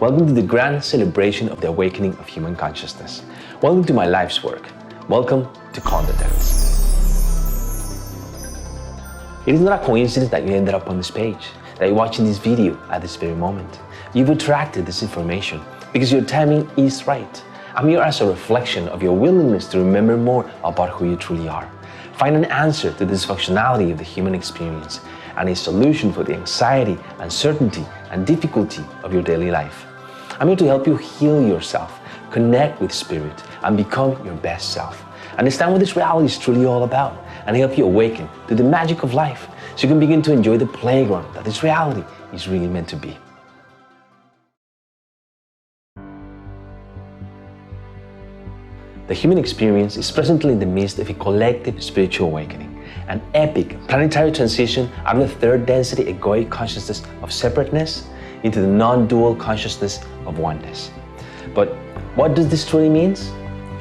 Welcome to the grand celebration of the awakening of human consciousness. Welcome to my life's work. Welcome to Khonda Dance. It is not a coincidence that you ended up on this page, that you're watching this video at this very moment. You've attracted this information because your timing is right. I'm here as a reflection of your willingness to remember more about who you truly are. Find an answer to the dysfunctionality of the human experience and a solution for the anxiety, uncertainty, and difficulty of your daily life. I'm here to help you heal yourself, connect with spirit, and become your best self. Understand what this reality is truly all about and help you awaken to the magic of life so you can begin to enjoy the playground that this reality is really meant to be. The human experience is presently in the midst of a collective spiritual awakening, an epic planetary transition out of the third density egoic consciousness of separateness into the non-dual consciousness of oneness. But what does this truly mean?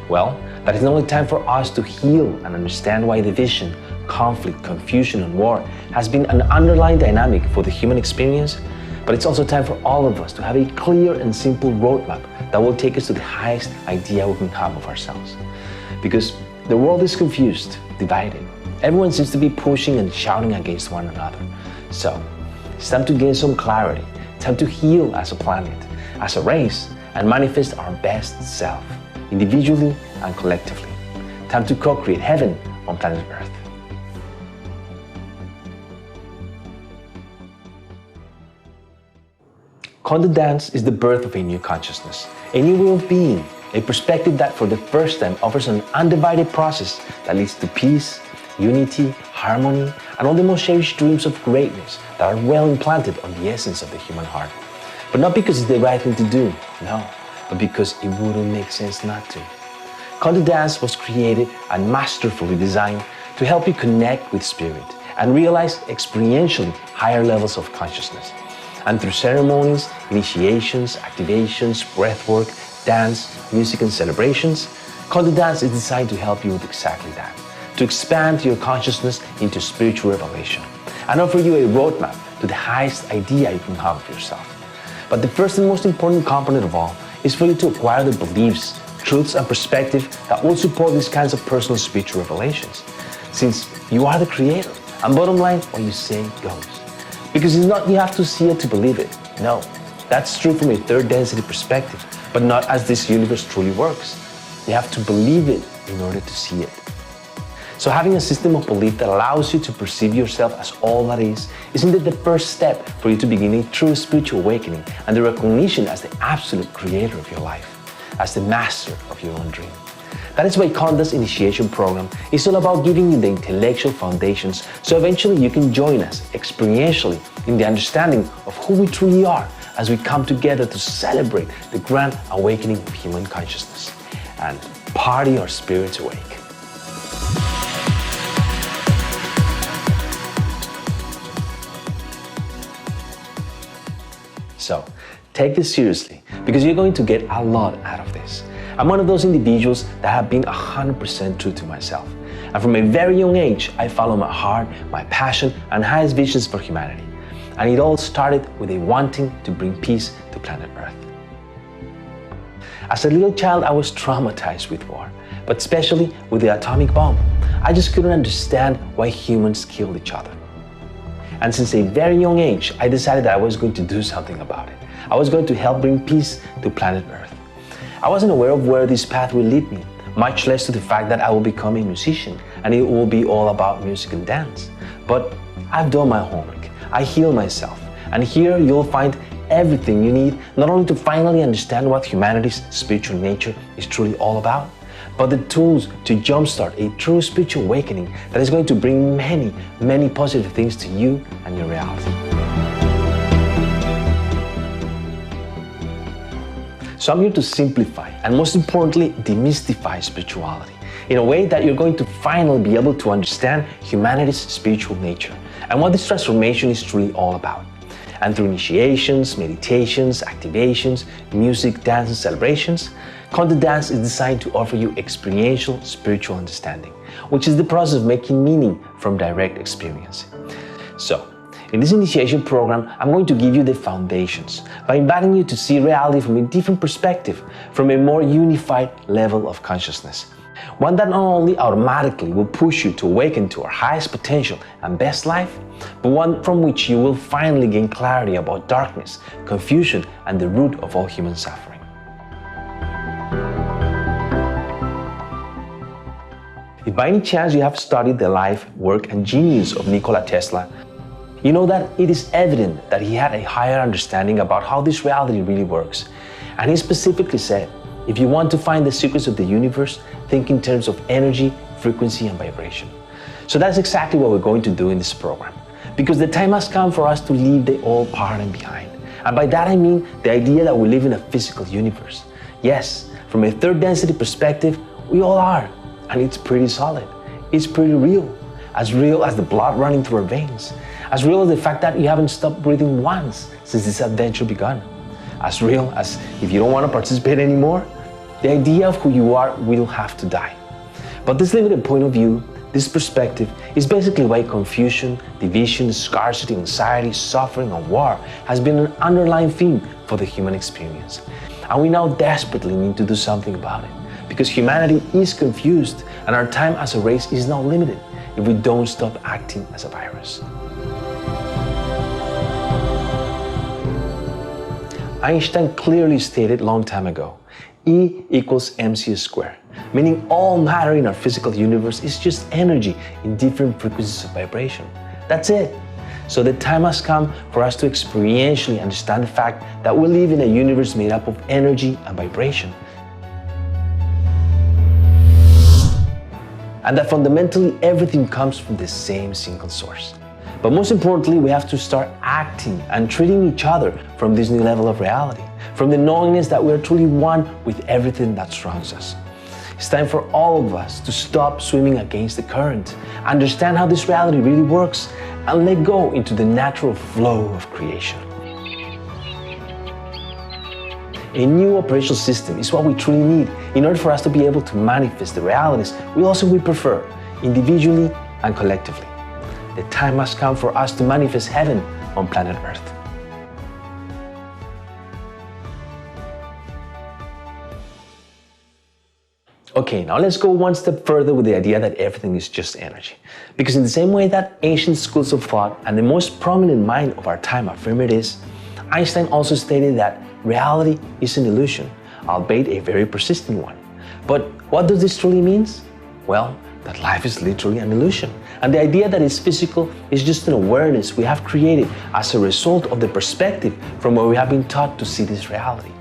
Well, that it's not only time for us to heal and understand why division, conflict, confusion, and war has been an underlying dynamic for the human experience, but it's also time for all of us to have a clear and simple roadmap that will take us to the highest idea we can have of ourselves. Because the world is confused, divided. Everyone seems to be pushing and shouting against one another. So, it's time to gain some clarity, time to heal as a planet, as a race, and manifest our best self, individually and collectively. Time to co-create heaven on planet Earth. Khonda Dance is the birth of a new consciousness, a new way of being, a perspective that for the first time offers an undivided process that leads to peace, unity, harmony, and all the most cherished dreams of greatness that are well implanted on the essence of the human heart. But not because it's the right thing to do, no, but because it wouldn't make sense not to. Khonda Dance was created and masterfully designed to help you connect with spirit and realize experientially higher levels of consciousness. And through ceremonies, initiations, activations, breathwork, dance, music, and celebrations, Khonda Dance is designed to help you with exactly that, to expand your consciousness into spiritual revelation and offer you a roadmap to the highest idea you can have of yourself. But the first and most important component of all is for you to acquire the beliefs, truths, and perspective that will support these kinds of personal spiritual revelations, since you are the creator, and bottom line, what you say goes. Because it's not you have to see it to believe it. No, that's true from a third density perspective, but not as this universe truly works. You have to believe it in order to see it. So having a system of belief that allows you to perceive yourself as all that is indeed the first step for you to begin a true spiritual awakening and the recognition as the absolute creator of your life, as the master of your own dream. That is why Khonda's initiation program is all about giving you the intellectual foundations so eventually you can join us experientially in the understanding of who we truly are as we come together to celebrate the grand awakening of human consciousness and party our spirits awake. So, take this seriously because you're going to get a lot out of this. I'm one of those individuals that have been 100% true to myself. And from a very young age, I follow my heart, my passion, and highest visions for humanity. And it all started with a wanting to bring peace to planet Earth. As a little child, I was traumatized with war, but especially with the atomic bomb. I just couldn't understand why humans killed each other. And since a very young age, I decided that I was going to do something about it. I was going to help bring peace to planet Earth. I wasn't aware of where this path will lead me, much less to the fact that I will become a musician and it will be all about music and dance. But I've done my homework, I healed myself, and here you'll find everything you need not only to finally understand what humanity's spiritual nature is truly all about, but the tools to jumpstart a true spiritual awakening that is going to bring many, many positive things to you and your reality. So I'm here to simplify and most importantly, demystify spirituality in a way that you're going to finally be able to understand humanity's spiritual nature and what this transformation is truly all about. And through initiations, meditations, activations, music, dance, and celebrations, Khonda Dance is designed to offer you experiential spiritual understanding, which is the process of making meaning from direct experience. So, In this initiation program, I'm going to give you the foundations by inviting you to see reality from a different perspective, from a more unified level of consciousness. One that not only automatically will push you to awaken to our highest potential and best life, but one from which you will finally gain clarity about darkness, confusion, and the root of all human suffering. If by any chance you have studied the life, work, and genius of Nikola Tesla, you know that it is evident that he had a higher understanding about how this reality really works. And he specifically said, if you want to find the secrets of the universe, think in terms of energy, frequency, and vibration. So that's exactly what we're going to do in this program. Because the time has come for us to leave the old paradigm behind. And by that I mean the idea that we live in a physical universe. Yes, from a third density perspective, we all are. And it's pretty solid. It's pretty real as the blood running through our veins. As real as the fact that you haven't stopped breathing once since this adventure began. As real as if you don't want to participate anymore, the idea of who you are will have to die. But this limited point of view, this perspective, is basically why confusion, division, scarcity, anxiety, suffering, and war has been an underlying theme for the human experience. And we now desperately need to do something about it, because humanity is confused and our time as a race is now limited if we don't stop acting as a virus. Einstein clearly stated long time ago, E equals mc squared, meaning all matter in our physical universe is just energy in different frequencies of vibration. That's it. So the time has come for us to experientially understand the fact that we live in a universe made up of energy and vibration. And that fundamentally everything comes from the same single source. But most importantly, we have to start acting and treating each other from this new level of reality, from the knowingness that we are truly one with everything that surrounds us. It's time for all of us to stop swimming against the current, understand how this reality really works, and let go into the natural flow of creation. A new operational system is what we truly need in order for us to be able to manifest the realities we prefer, individually and collectively. The time has come for us to manifest heaven on planet Earth. Okay, now let's go one step further with the idea that everything is just energy. Because in the same way that ancient schools of thought and the most prominent mind of our time affirm it is, Einstein also stated that reality is an illusion, albeit a very persistent one. But what does this truly mean? Well, that life is literally an illusion. And the idea that it's physical is just an awareness we have created as a result of the perspective from where we have been taught to see this reality.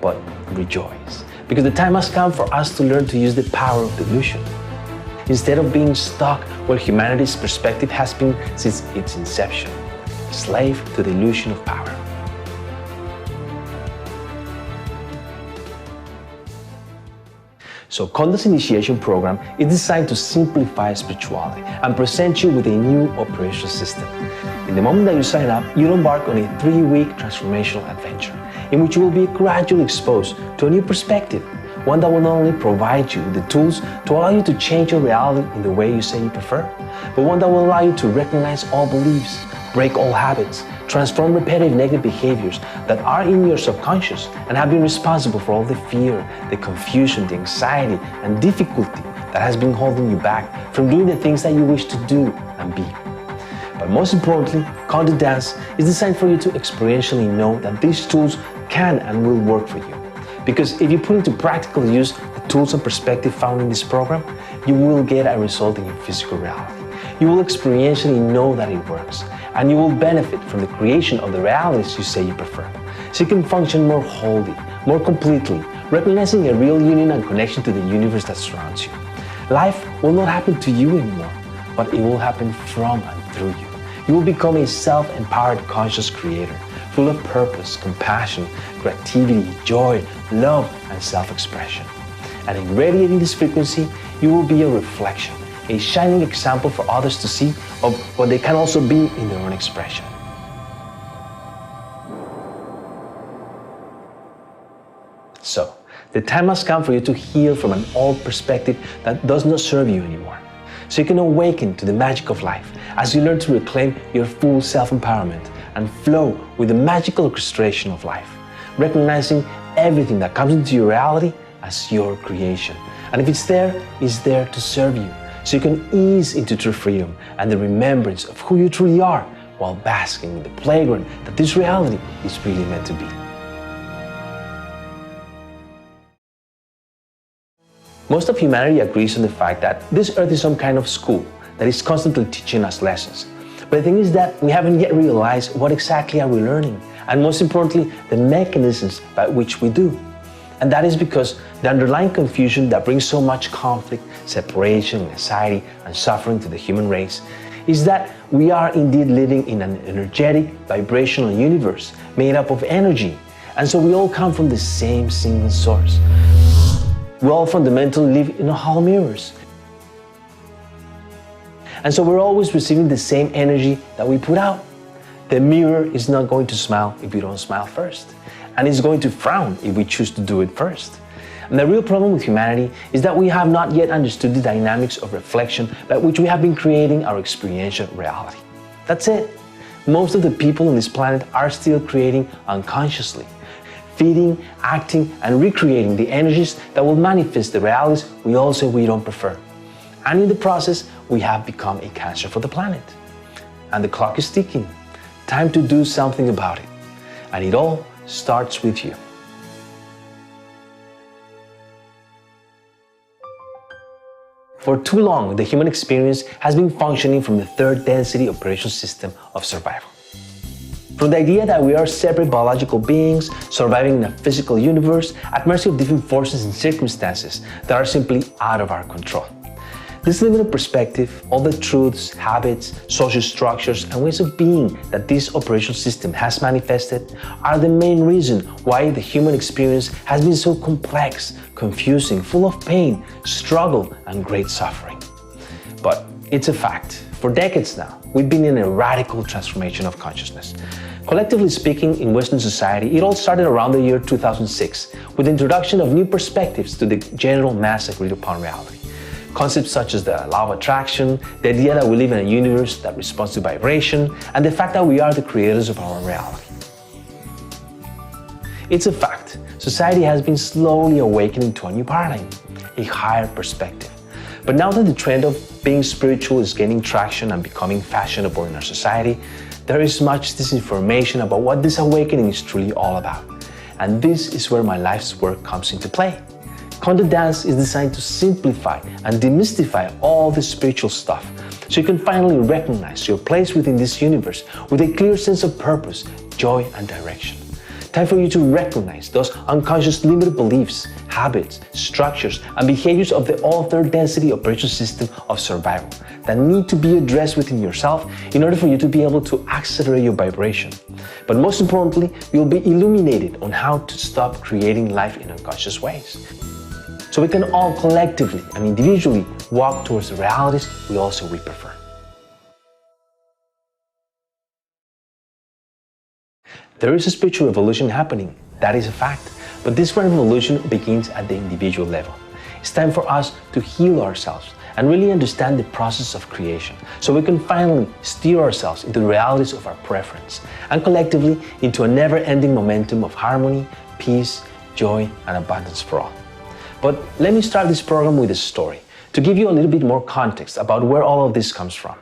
But rejoice, because the time has come for us to learn to use the power of delusion. Instead of being stuck where humanity's perspective has been since its inception, slave to the illusion of power. So Khonda's initiation program is designed to simplify spirituality and present you with a new operational system. In the moment that you sign up, you'll embark on a 3-week transformational adventure in which you will be gradually exposed to a new perspective, one that will not only provide you with the tools to allow you to change your reality in the way you say you prefer, but one that will allow you to recognize all beliefs, break all habits, transform repetitive negative behaviors that are in your subconscious and have been responsible for all the fear, the confusion, the anxiety, and difficulty that has been holding you back from doing the things that you wish to do and be. But most importantly, Khonda Dance is designed for you to experientially know that these tools can and will work for you. Because if you put into practical use the tools and perspective found in this program, you will get a result in your physical reality. You will experientially know that it works, and you will benefit from the creation of the realities you say you prefer, so you can function more wholly, more completely, recognizing a real union and connection to the universe that surrounds you. Life will not happen to you anymore, but it will happen from and through you. You will become a self-empowered conscious creator, full of purpose, compassion, creativity, joy, love, and self-expression. And in radiating this frequency, you will be a reflection, a shining example for others to see of what they can also be in their own expression. So, the time has come for you to heal from an old perspective that does not serve you anymore. so you can awaken to the magic of life as you learn to reclaim your full self-empowerment and flow with the magical orchestration of life, recognizing everything that comes into your reality as your creation. And if it's there to serve you, so you can ease into true freedom and the remembrance of who you truly are while basking in the playground that this reality is really meant to be. Most of humanity agrees on the fact that this earth is some kind of school that is constantly teaching us lessons. But the thing is that we haven't yet realized what exactly are we learning, and most importantly, the mechanisms by which we do. And that is because the underlying confusion that brings so much conflict, separation, anxiety, and suffering to the human race is that we are indeed living in an energetic, vibrational universe made up of energy. And so we all come from the same single source. We all fundamentally live in hollow mirrors. And so we're always receiving the same energy that we put out. The mirror is not going to smile if we don't smile first. And it's going to frown if we choose to do it first. And the real problem with humanity is that we have not yet understood the dynamics of reflection by which we have been creating our experiential reality. That's it. Most of the people on this planet are still creating unconsciously, feeding, acting, and recreating the energies that will manifest the realities we all say we don't prefer. And in the process, we have become a cancer for the planet. And the clock is ticking. Time to do something about it. And it all starts with you. For too long, the human experience has been functioning from the third density operational system of survival. From the idea that we are separate biological beings surviving in a physical universe at mercy of different forces and circumstances that are simply out of our control. This limited perspective, all the truths, habits, social structures, and ways of being that this operational system has manifested are the main reason why the human experience has been so complex, confusing, full of pain, struggle, and great suffering. But it's a fact. For decades now, we've been in a radical transformation of consciousness. Collectively speaking, in Western society, it all started around the year 2006 with the introduction of new perspectives to the general mass agreed upon reality. Concepts such as the law of attraction, the idea that we live in a universe that responds to vibration, and the fact that we are the creators of our reality. It's a fact. Society has been slowly awakening to a new paradigm, a higher perspective. But now that the trend of being spiritual is gaining traction and becoming fashionable in our society, there is much disinformation about what this awakening is truly all about. And this is where my life's work comes into play. Khonda Dance is designed to simplify and demystify all the spiritual stuff so you can finally recognize your place within this universe with a clear sense of purpose, joy, and direction. Time for you to recognize those unconscious limited beliefs, habits, structures, and behaviors of the all third density operational system of survival that need to be addressed within yourself in order for you to be able to accelerate your vibration. But most importantly, you'll be illuminated on how to stop creating life in unconscious ways, so we can all collectively and individually walk towards the realities we prefer. There is a spiritual revolution happening, that is a fact, but this revolution begins at the individual level. It's time for us to heal ourselves and really understand the process of creation, so we can finally steer ourselves into the realities of our preference and collectively into a never-ending momentum of harmony, peace, joy, and abundance for all. But let me start this program with a story to give you a little bit more context about where all of this comes from.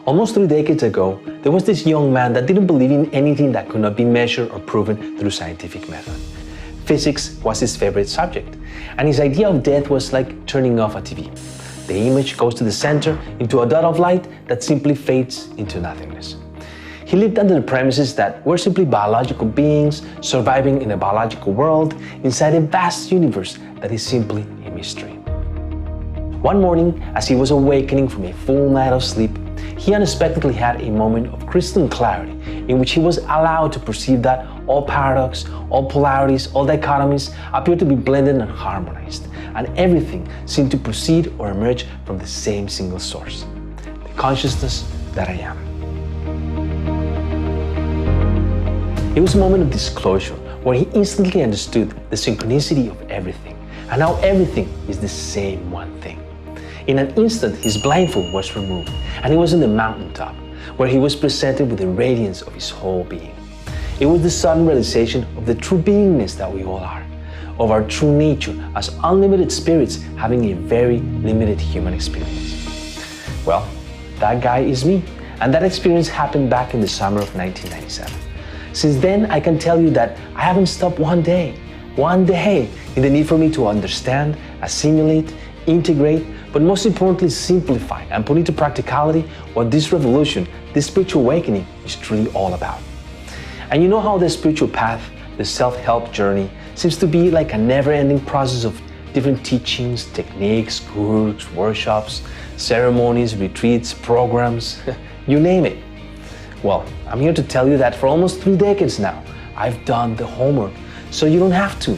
Almost 3 decades ago, there was this young man that didn't believe in anything that could not be measured or proven through scientific method. Physics was his favorite subject, and his idea of death was like turning off a TV. The image goes to the center into a dot of light that simply fades into nothingness. He lived under the premises that we're simply biological beings surviving in a biological world inside a vast universe that is simply a mystery. One morning, as he was awakening from a full night of sleep, he unexpectedly had a moment of crystal clarity in which he was allowed to perceive that all paradox, all polarities, all dichotomies appeared to be blended and harmonized, and everything seemed to proceed or emerge from the same single source, the consciousness that I am. It was a moment of disclosure where he instantly understood the synchronicity of everything, and now everything is the same one thing. In an instant, his blindfold was removed, and he was on the mountaintop, where he was presented with the radiance of his whole being. It was the sudden realization of the true beingness that we all are, of our true nature as unlimited spirits having a very limited human experience. Well, that guy is me, and that experience happened back in the summer of 1997. Since then, I can tell you that I haven't stopped one day in the need for me to understand, assimilate, integrate, but most importantly, simplify and put into practicality what this revolution, this spiritual awakening is truly all about. And you know how the spiritual path, the self-help journey, seems to be like a never-ending process of different teachings, techniques, gurus, workshops, ceremonies, retreats, programs, you name it. Well, I'm here to tell you that for almost 3 decades now, I've done the homework, so you don't have to.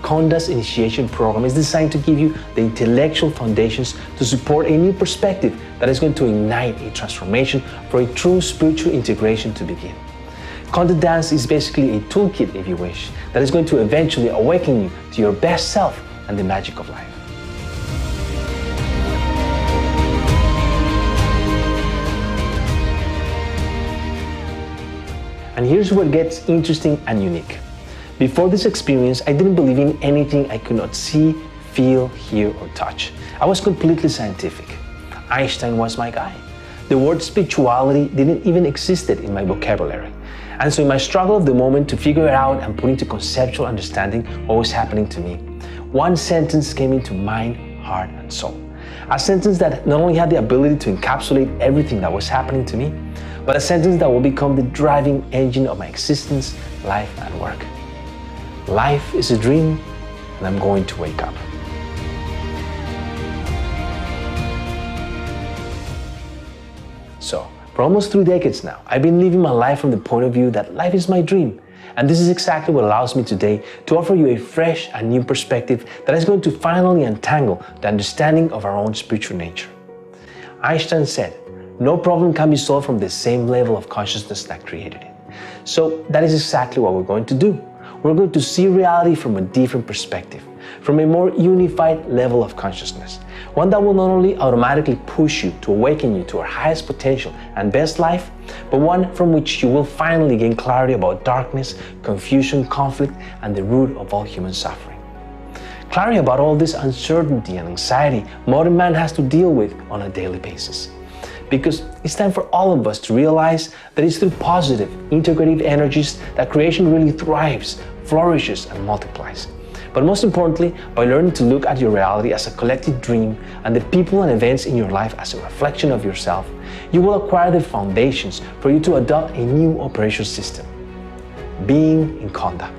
Khonda's initiation program is designed to give you the intellectual foundations to support a new perspective that is going to ignite a transformation for a true spiritual integration to begin. Khonda Dance is basically a toolkit, if you wish, that is going to eventually awaken you to your best self and the magic of life. And here's where it gets interesting and unique. Before this experience, I didn't believe in anything I could not see, feel, hear, or touch. I was completely scientific. Einstein was my guy. The word spirituality didn't even exist in my vocabulary. And so in my struggle of the moment to figure it out and put into conceptual understanding what was happening to me, one sentence came into mind, heart, and soul. A sentence that not only had the ability to encapsulate everything that was happening to me, but a sentence that will become the driving engine of my existence, life, and work. Life is a dream, and I'm going to wake up. So, for almost 3 decades now, I've been living my life from the point of view that life is my dream. And this is exactly what allows me today to offer you a fresh and new perspective that is going to finally untangle the understanding of our own spiritual nature. Einstein said, no problem can be solved from the same level of consciousness that created it. So that is exactly what we're going to do. We're going to see reality from a different perspective, from a more unified level of consciousness. One that will not only automatically push you to awaken you to our highest potential and best life, but one from which you will finally gain clarity about darkness, confusion, conflict, and the root of all human suffering. Clarity about all this uncertainty and anxiety modern man has to deal with on a daily basis. Because it's time for all of us to realize that it's through positive, integrative energies that creation really thrives, flourishes, and multiplies. But most importantly, by learning to look at your reality as a collective dream and the people and events in your life as a reflection of yourself, you will acquire the foundations for you to adopt a new operational system. Being in Khonda.